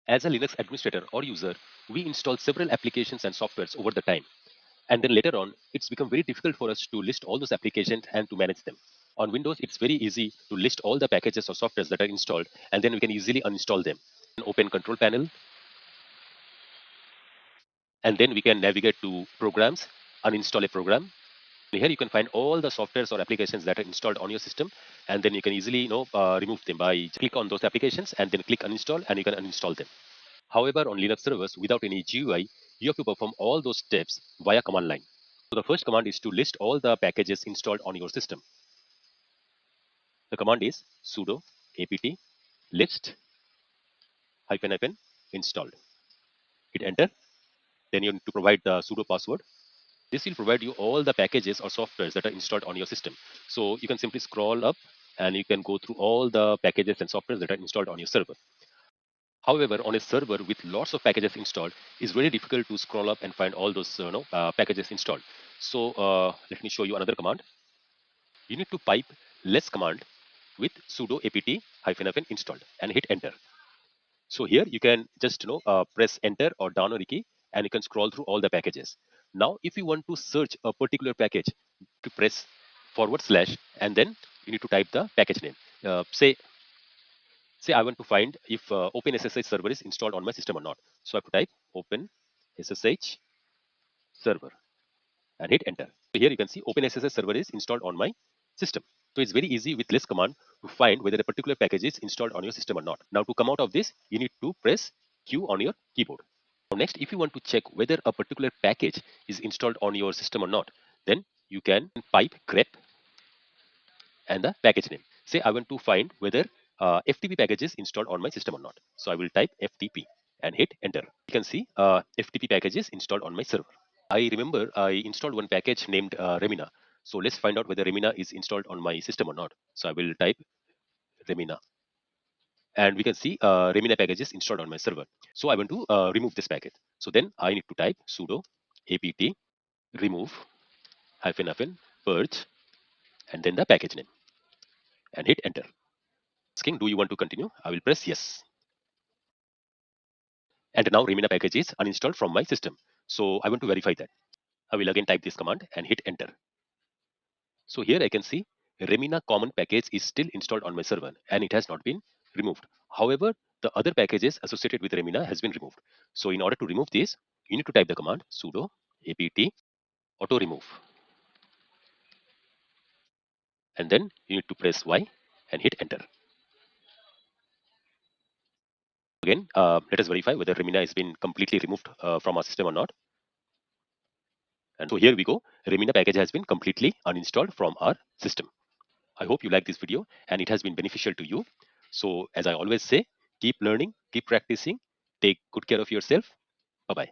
As a Linux administrator or user, we install several applications and softwares over the time. And then later on, it's become very difficult for us to list all those applications and to manage them. On Windows, it's very easy to list all the packages or softwares that are installed, and then we can easily uninstall them. Open Control Panel, and then we can navigate to Programs, uninstall a program. Here you can find all the softwares or applications that are installed on your system, and then you can easily remove them by click on those applications and then click uninstall, and you can uninstall them. However, on Linux servers without any GUI, you have to perform all those steps via command line. So the first command is to list all the packages installed on your system. The command is sudo apt list hyphen hyphen installed. Hit enter. Then you need to provide the sudo password. This will provide you all the packages or softwares that are installed on your system. So you can simply scroll up and you can go through all the packages and softwares that are installed on your server. However, on a server with lots of packages installed, it's very difficult to scroll up and find all those packages installed. So let me show you another command. You need to pipe less command with sudo apt hyphen hyphen installed and hit enter. So here you can just press enter or down arrow key and you can scroll through all the packages. Now, if you want to search a particular package, to press forward slash and then you need to type the package name. Say I want to find if OpenSSH server is installed on my system or not. So I have to type OpenSSH server and hit enter. So here you can see OpenSSH server is installed on my system. So it's very easy with less command to find whether a particular package is installed on your system or not. Now to come out of this, you need to press Q on your keyboard. Now next, if you want to check whether a particular package is installed on your system or not, then you can pipe grep and the package name. Say I want to find whether FTP package is installed on my system or not. So I will type FTP and hit enter. You can see FTP package is installed on my server. I remember I installed one package named Remina. So let's find out whether Remina is installed on my system or not. So I will type Remina. And we can see Remina package is installed on my server. So I want to remove this package. So then I need to type sudo apt remove hyphen hyphen purge and then the package name and hit enter. Asking, do you want to continue? I will press yes. And now Remina package is uninstalled from my system. So I want to verify that. I will again type this command and hit enter. So here I can see Remina common package is still installed on my server and it has not been removed. However, the other packages associated with Remina has been removed. So in order to remove this, you need to type the command sudo apt auto remove. And then you need to press Y and hit enter. Again, let us verify whether Remina has been completely removed from our system or not. And so here we go. Remina package has been completely uninstalled from our system. I hope you like this video and it has been beneficial to you. So as I always say, keep learning, keep practicing, take good care of yourself. Bye-bye.